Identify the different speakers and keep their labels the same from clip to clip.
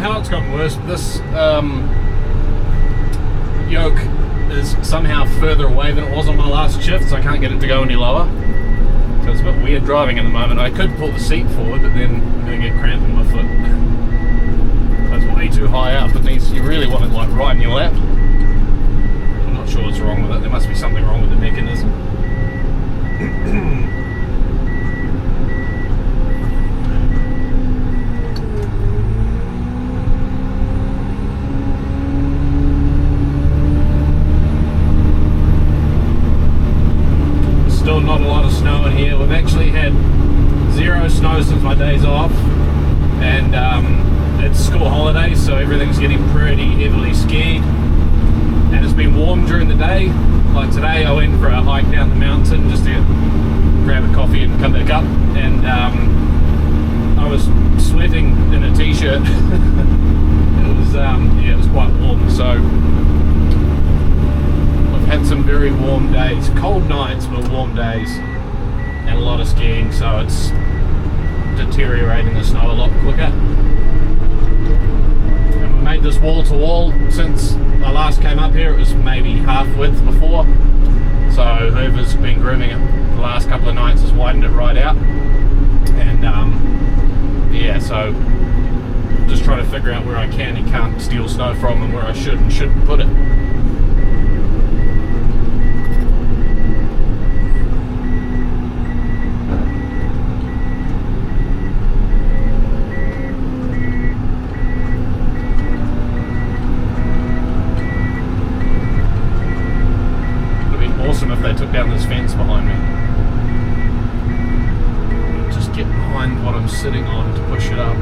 Speaker 1: how it's gotten worse. This yoke is somehow further away than it was on my last shift, so I can't get it to go any lower. So it's a bit weird driving at the moment. I could pull the seat forward, but then I'm going to get cramp in my foot. So it's way too high up. It needs, you really want it like right in your lap. I'm not sure what's wrong with it. There must be something wrong with the mechanism. Still not a lot of snow in here. We've actually had 0 snow since my days off, and it's school holidays, so everything's getting pretty heavily skied. And it's been warm during the day. Like today I went for a hike down the mountain just to grab a coffee and come back up, and I was sweating in a t-shirt. It was quite warm, so had some very warm days, cold nights but warm days, and a lot of skiing, so it's deteriorating the snow a lot quicker. And we made this wall to wall. Since I last came up here it was maybe half width before, so whoever's been grooming it the last couple of nights has widened it right out. And yeah, so just trying to figure out where I can and can't steal snow from and where I should and shouldn't put it. If they took down this fence behind me. Just get behind what I'm sitting on to push it up.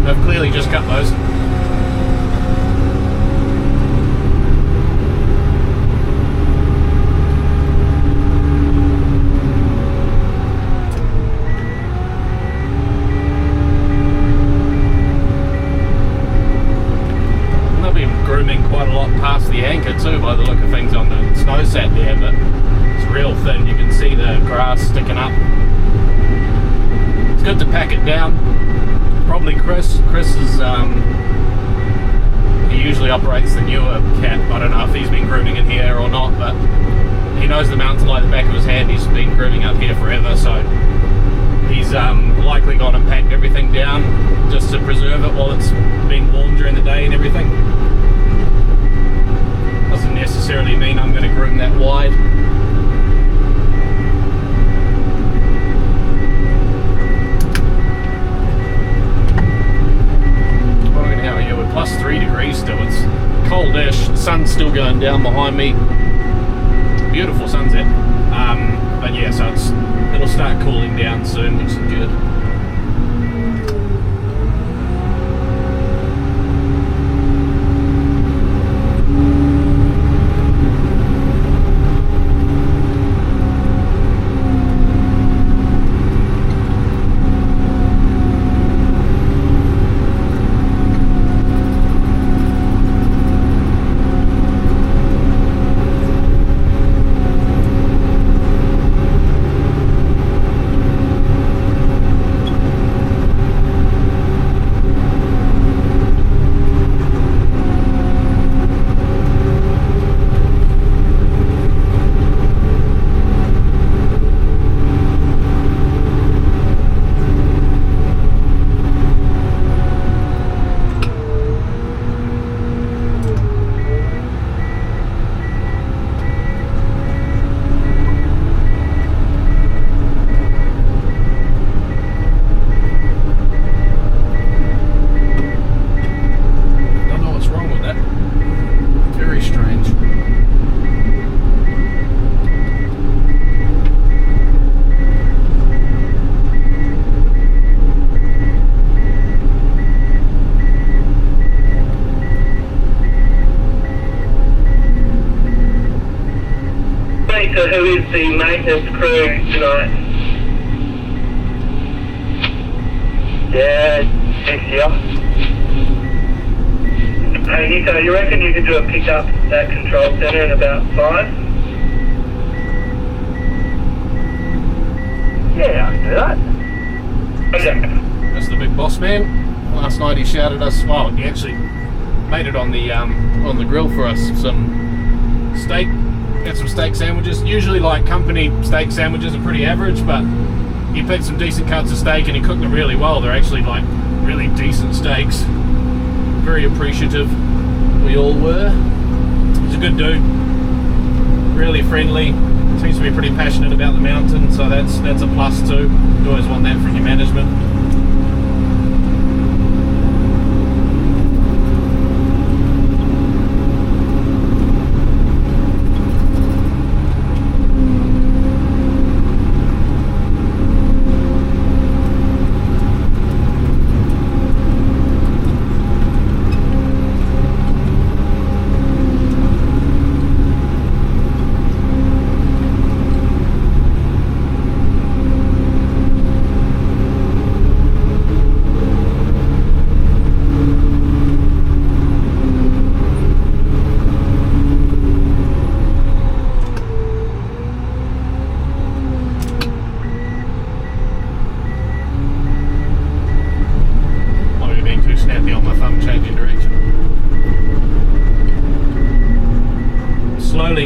Speaker 1: I've clearly just cut those. And they've been grooming quite a lot past the anchor too, by the look of things on the snow set there, but it's real thin. You can see the grass sticking up. It's good to pack it down. Probably Chris is, he usually operates the newer cat. I don't know if he's been grooming in here or not, but he knows the mountain like the back of his hand. He's been grooming up here forever, so he's likely gone and packed everything down just to preserve it while it's been warm during the day and everything. necessarily mean I'm going to groom that wide. Fucking hell, yeah, we're plus 3 degrees still. It's coldish. The sun's still going down behind me. Beautiful sunset. But yeah, so it'll start cooling down soon, which is good.
Speaker 2: Who is the maintenance crew tonight? Yeah, easier. Hey Nico, you reckon you could do a pickup at Control Centre in about 5? Yeah, I can do that. Okay.
Speaker 1: That's the big boss man. Last night he shouted us, well, he actually made it on the grill for us, some steak. Had some steak sandwiches. Usually like company steak sandwiches are pretty average, but he picked some decent cuts of steak and he cooked them really well. They're actually like really decent steaks. Very appreciative. We all were. He's a good dude. Really friendly. Seems to be pretty passionate about the mountain, so that's a plus too. You always want that from your management.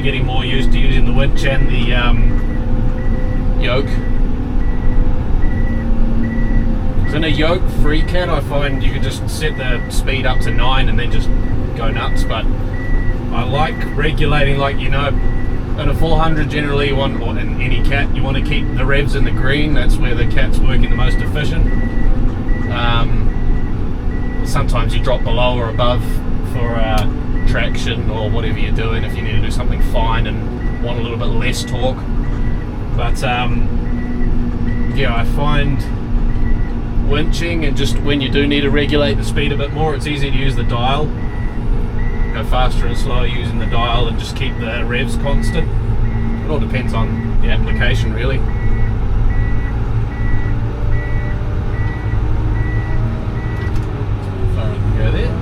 Speaker 1: Getting more used to using the winch and the yoke. Because in a yoke free cat, I find you can just set the speed up to 9 and then just go nuts, but I like regulating, like, you know, in a 400 generally you want, or in any cat, you want to keep the revs in the green. That's where the cat's working the most efficient. Sometimes you drop below or above for traction or whatever you're doing if you need to do something fine and want a little bit less torque. But yeah, I find winching, and just when you do need to regulate the speed a bit more, it's easy to use the dial. Go faster and slower using the dial and just keep the revs constant. It all depends on the application really. Far I can go there.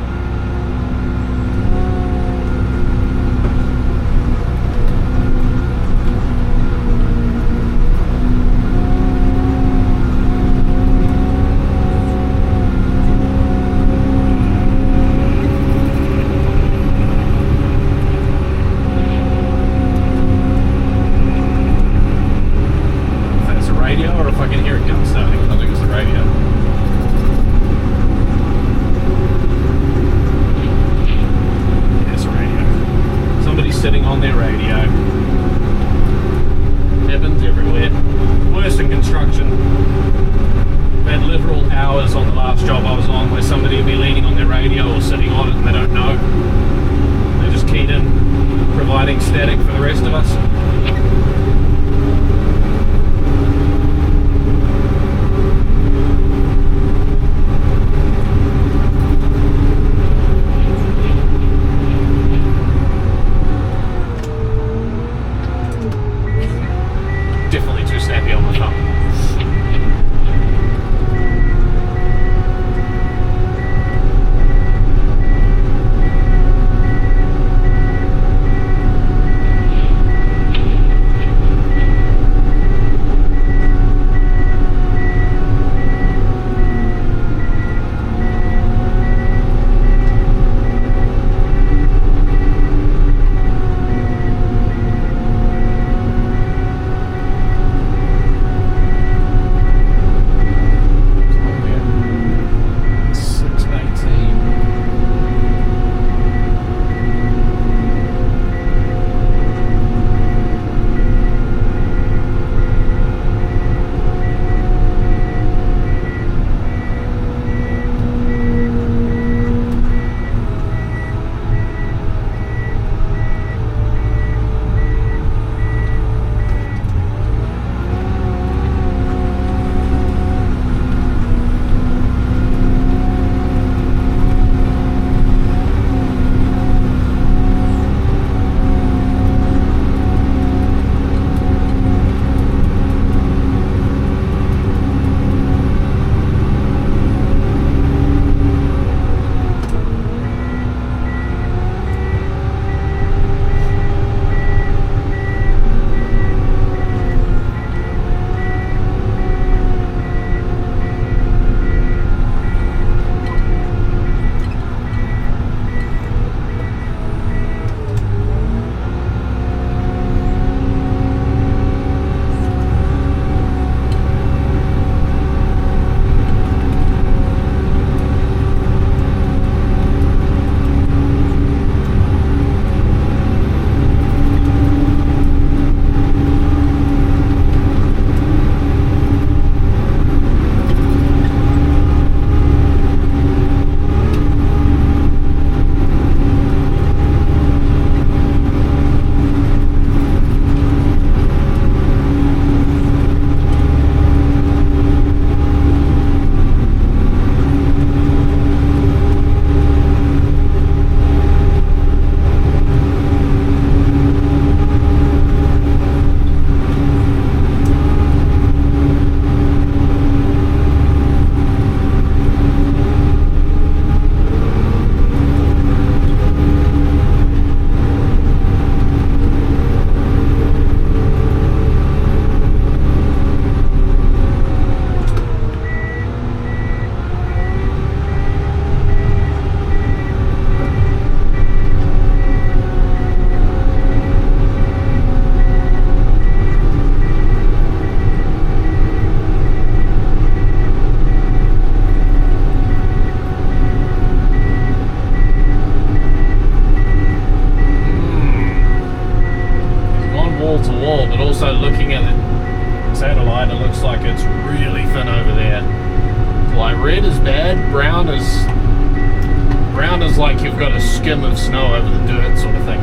Speaker 1: is like you've got a skim of snow over the dirt sort of thing.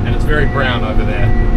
Speaker 1: And it's very brown over there.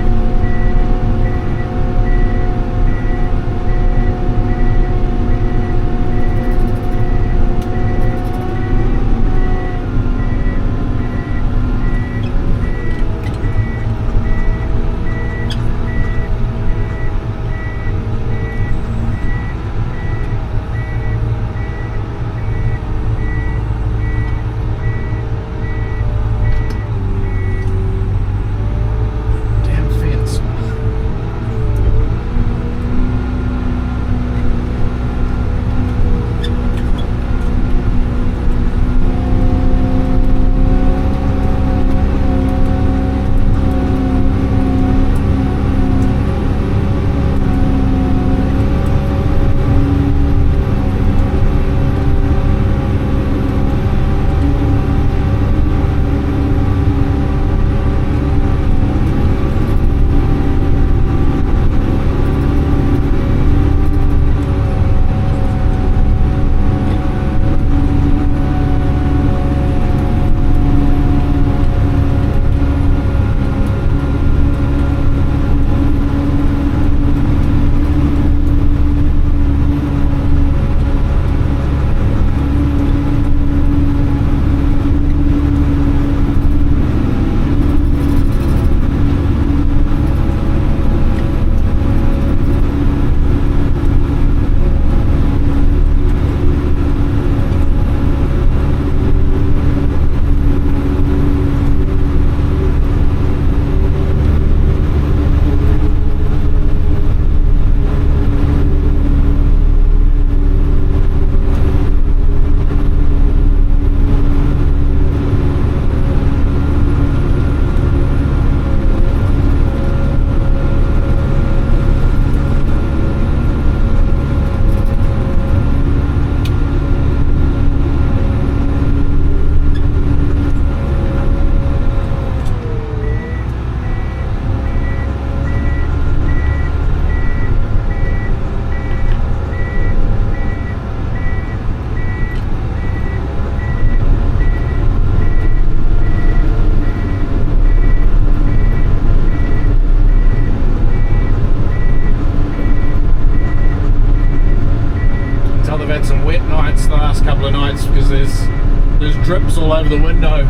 Speaker 1: There's drips all over the window,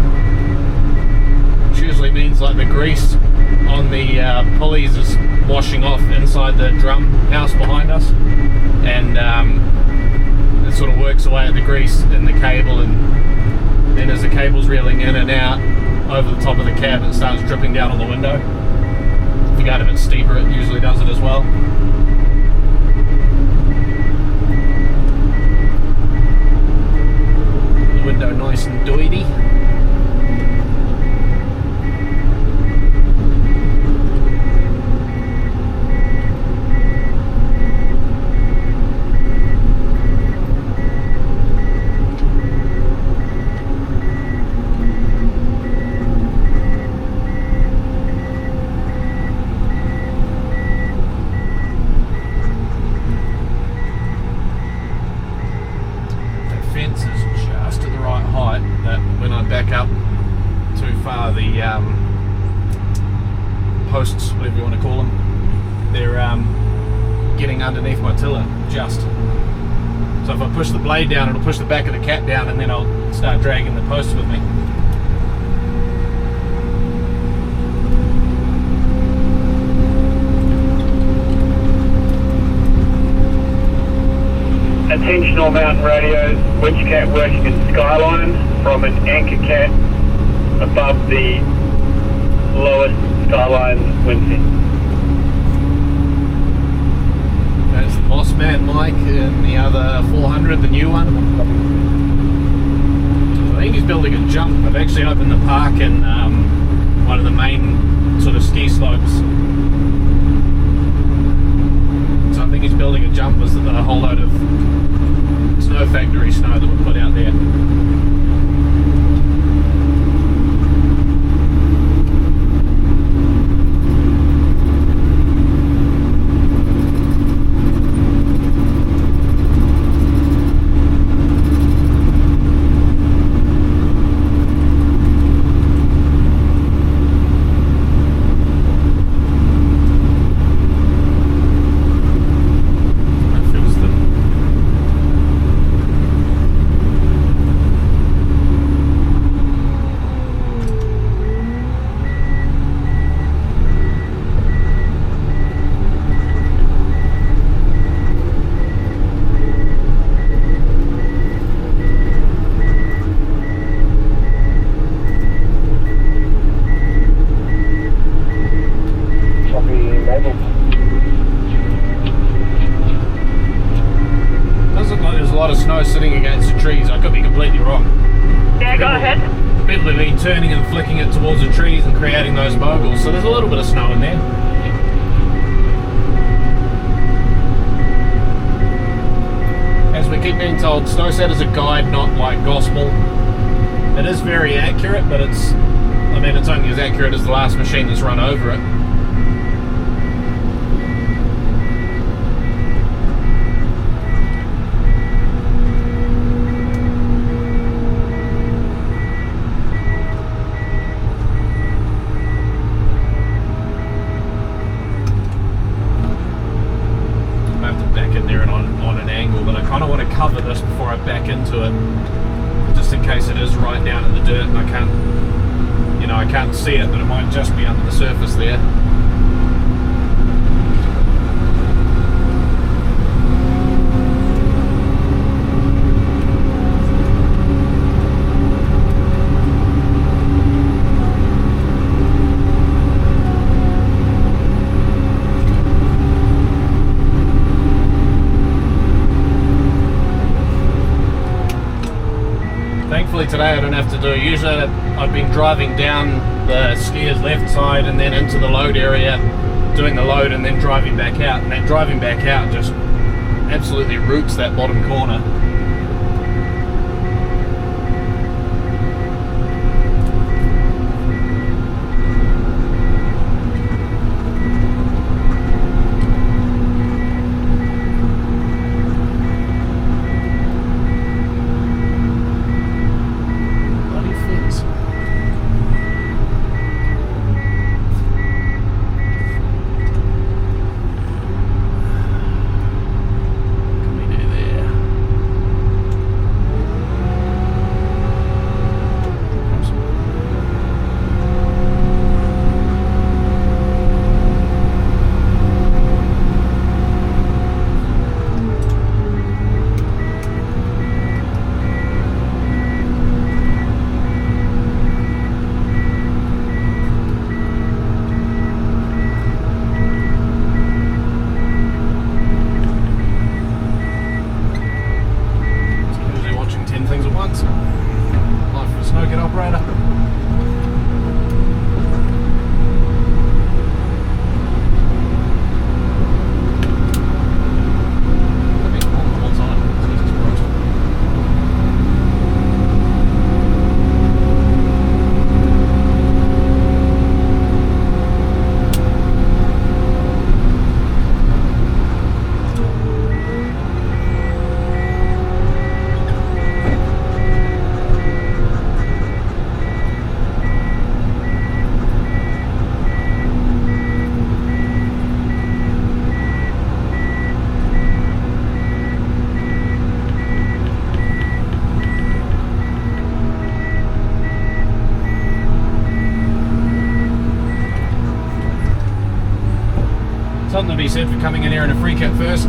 Speaker 1: which usually means like the grease on the pulleys is washing off inside the drum house behind us, and it sort of works away at the grease in the cable, and then as the cable's reeling in and out over the top of the cab, it starts dripping down on the window. If you go a bit steeper, it usually does it as well. Window nice and doity. Posts, whatever you want to call them, they're getting underneath my tiller just. So if I push the blade down, it'll push the back of the cat down, and then I'll start dragging the posts with me.
Speaker 2: Attention all mountain radios, winch cat working in skyline from an anchor cat above the lowest skyline wind fin.
Speaker 1: That's the boss man Mike and the other 400, the new one. So I think he's building a jump. I've actually opened the park in one of the main sort of ski slopes. So I think he's building a jump with a whole load of snow factory snow that we put out there. lot of snow sitting against the trees. I could be completely wrong.
Speaker 3: Yeah, go ahead.
Speaker 1: People have been turning and flicking it towards the trees and creating those moguls, so there's a little bit of snow in there. As we keep being told, SnowSat is a guide, not like gospel. It is very accurate, but it's only as accurate as the last machine that's run over it. I have to back in there and on an angle, but I kind of want to cover this before I back into it, just in case it is right down in the dirt and I can't see it, but it might just be under the surface there. Thankfully today I don't have to do, usually I've been driving down the skier's left side and then into the load area, doing the load and then driving back out, and that driving back out just absolutely roots that bottom corner. Something to be said for coming in here in a free kit first.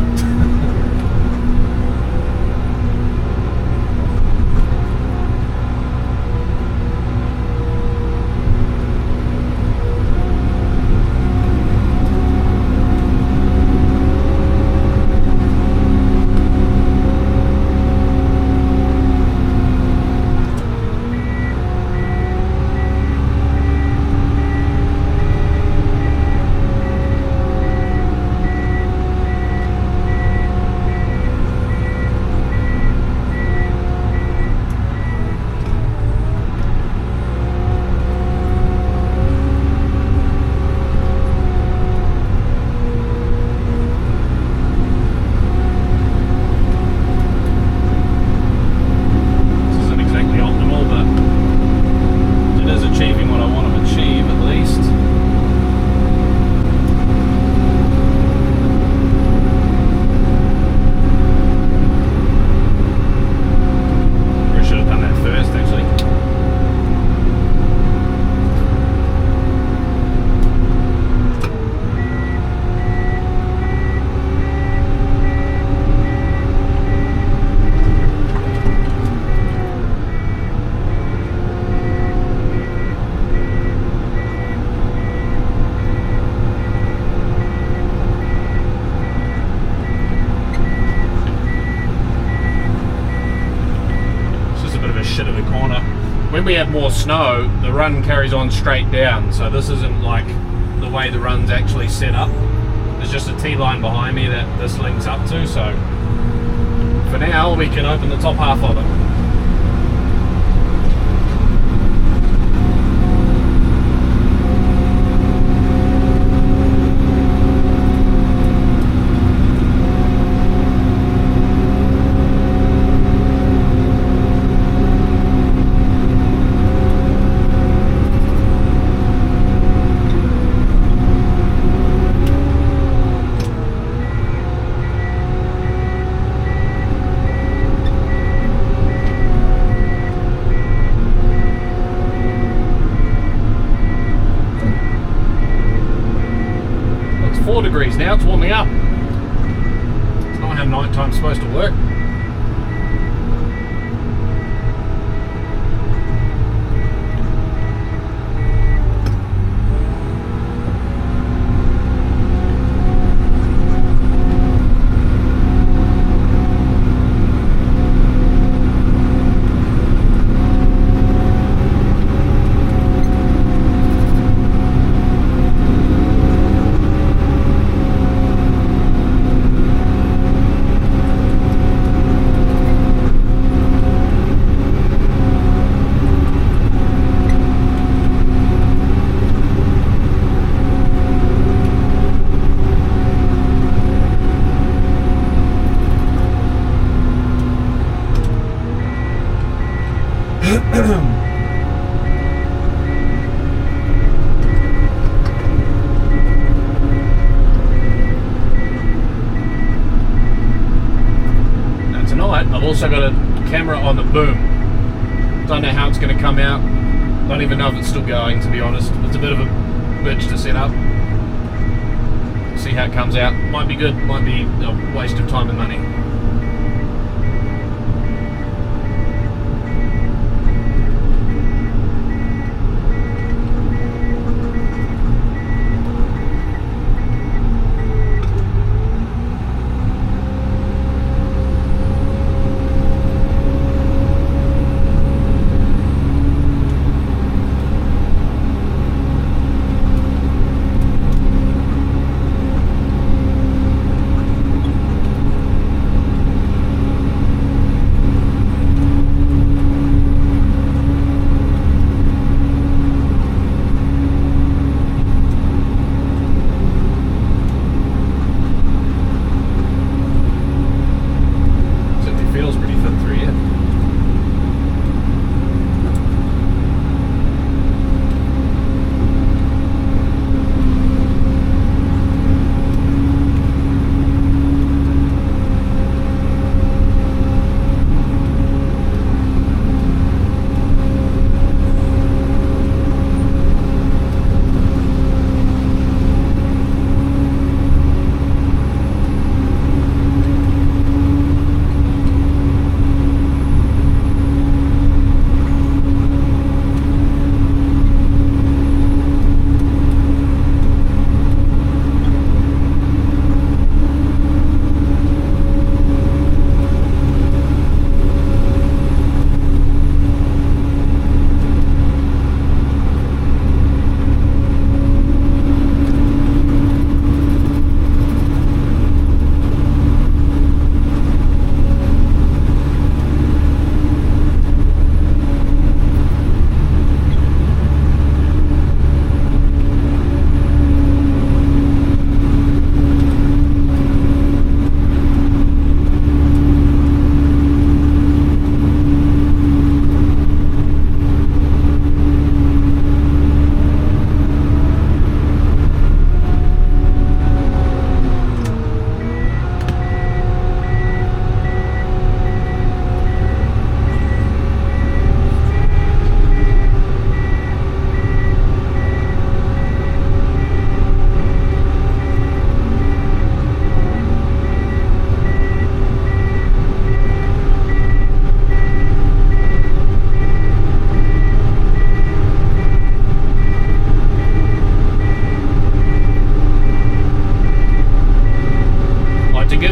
Speaker 1: shit of a corner. When we have more snow, the run carries on straight down, so this isn't like the way the run's actually set up. There's just a T-line behind me that this links up to, so for now we can open the top half of it. Degrees now, it's warming up. It's not how nighttime's supposed to work. Now tonight I've also got a camera on the boom. Don't know how it's going to come out. Don't even know if it's still going, to be honest. It's a bit of a bitch to set up. See how it comes out. Might be good, might be a waste of time and money.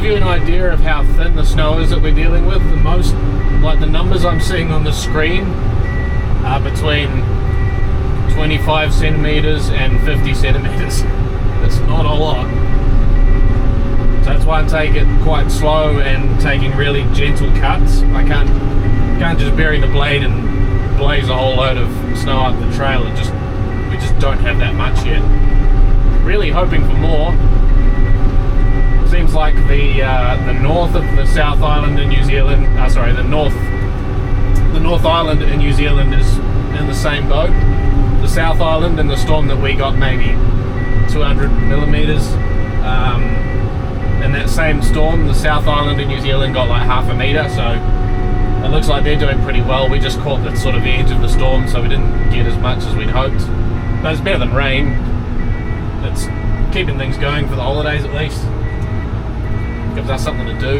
Speaker 1: give you an idea of how thin the snow is that we're dealing with, the most like the numbers I'm seeing on the screen are between 25 centimeters and 50 centimeters. It's not a lot. So that's why I take it quite slow and taking really gentle cuts. I can't just bury the blade and blaze a whole load of snow up the trail. We just don't have that much yet. Really hoping for more. Seems like the north of the South Island in New Zealand, the North Island in New Zealand is in the same boat. The South Island and the storm that we got, maybe 200 millimeters. In that same storm, the South Island in New Zealand got like half a meter, so it looks like they're doing pretty well. We just caught the sort of edge of the storm, so we didn't get as much as we'd hoped. But it's better than rain. It's keeping things going for the holidays at least. Gives us something to do.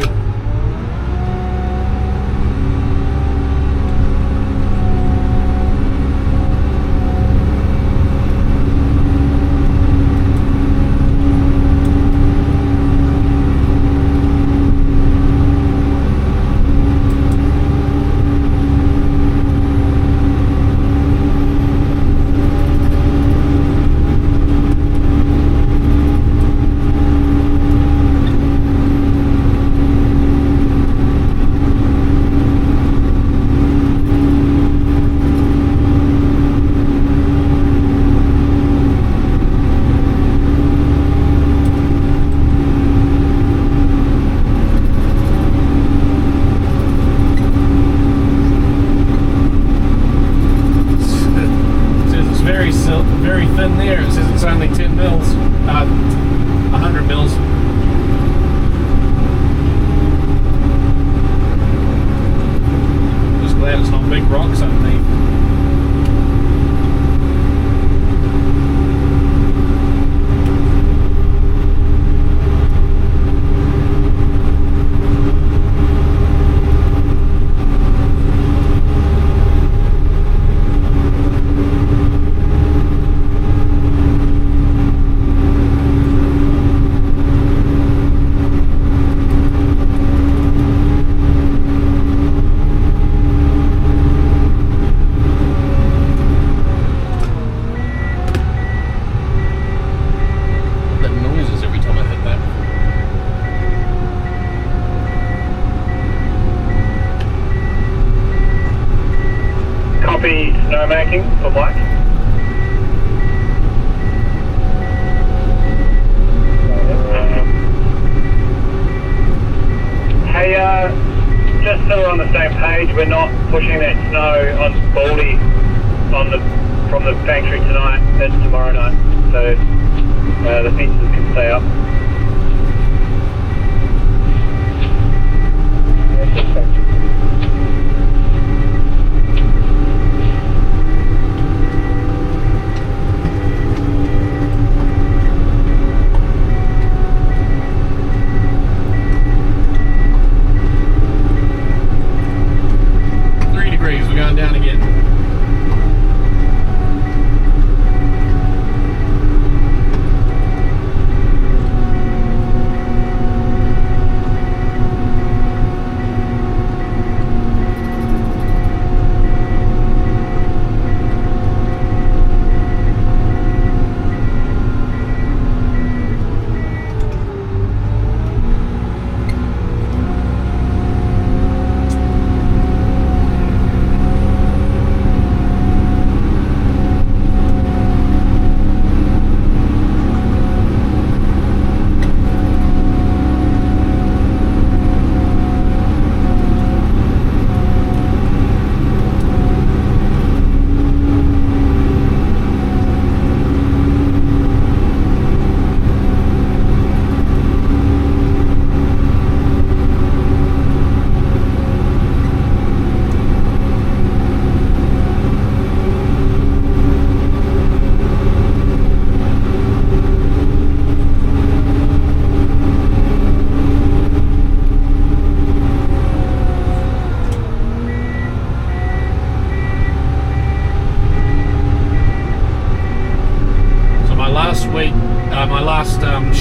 Speaker 1: Very thin there. It says it's only 10 mils, 100 mils. Just glad it's not big rocks underneath.
Speaker 2: Snowmaking for Mike. Hey, just so we're on the same page, we're not pushing that snow on Pistenbully from the factory tonight. That's tomorrow night, so the fences can stay up.
Speaker 1: Down again.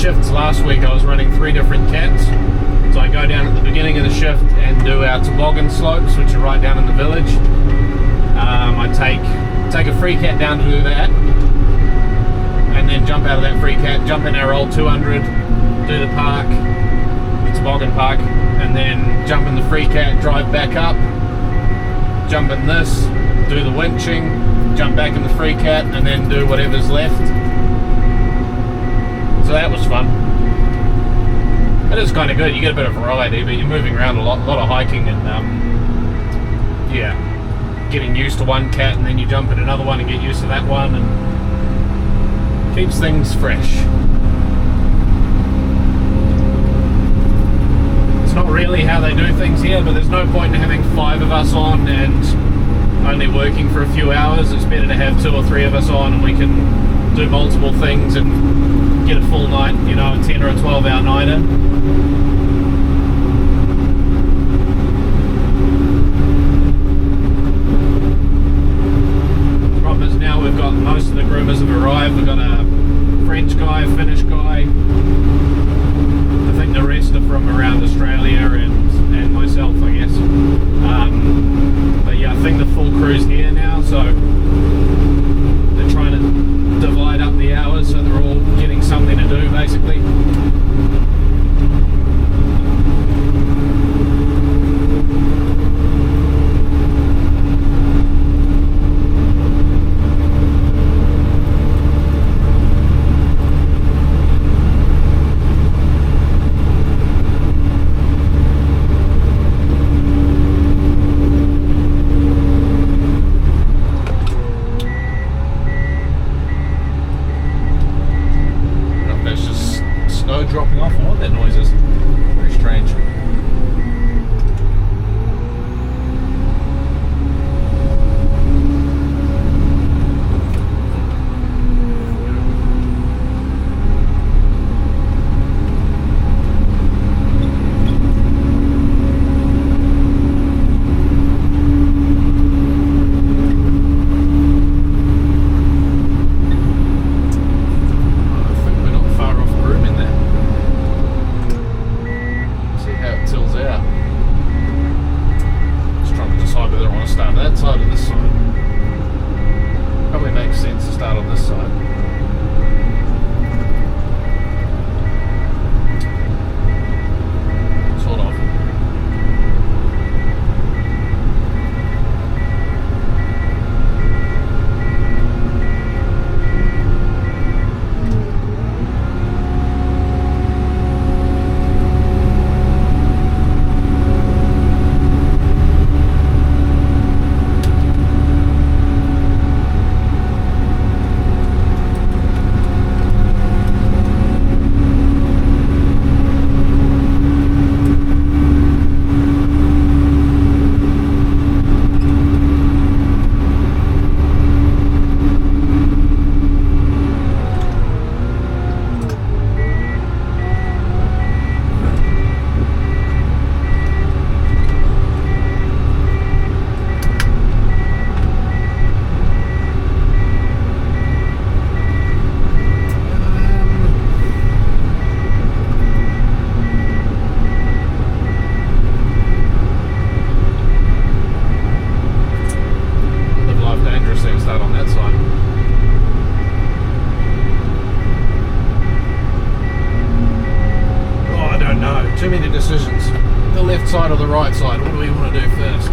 Speaker 1: shifts last week I was running 3 different cats. So I go down at the beginning of the shift and do our toboggan slopes, which are right down in the village. I take a free cat down to do that, and then jump out of that free cat, jump in our old 200, do the park, the toboggan park, and then jump in the free cat, drive back up, jump in this, do the winching, jump back in the free cat, and then do whatever's left. So that was fun. It is kind of good. You get a bit of variety, but you're moving around a lot of hiking, and yeah, getting used to one cat, and then you jump in another one and get used to that one, and keeps things fresh. It's not really how they do things here, but there's no point in having 5 of us on and only working for a few hours. It's better to have 2 or 3 of us on, and we can do multiple things and get a full night, you know, a 10 or a 12-hour night in. Problem is now we've got most of the groomers have arrived. We've got a French guy, a Finnish guy. I think the rest are from around Australia and myself, I guess. But yeah, I think the full crew's here now, so they're trying to divide up the hours so they're all getting something to do, basically. Dropping off, or what that noise is. Very strange. Side or the right side? What do we want to do first?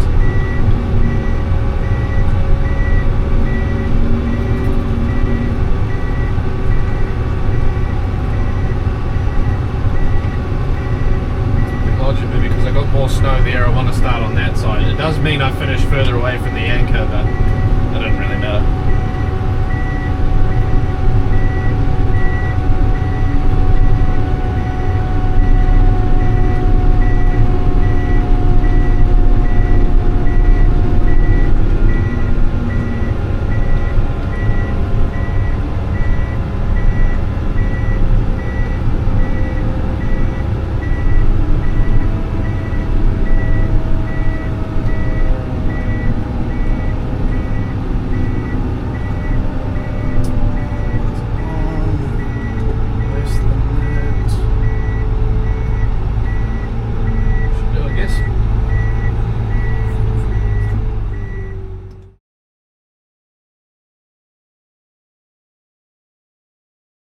Speaker 1: Logically, because I got more snow there, I want to start on that side. It does mean I finish further away from the anchor, but that doesn't really matter.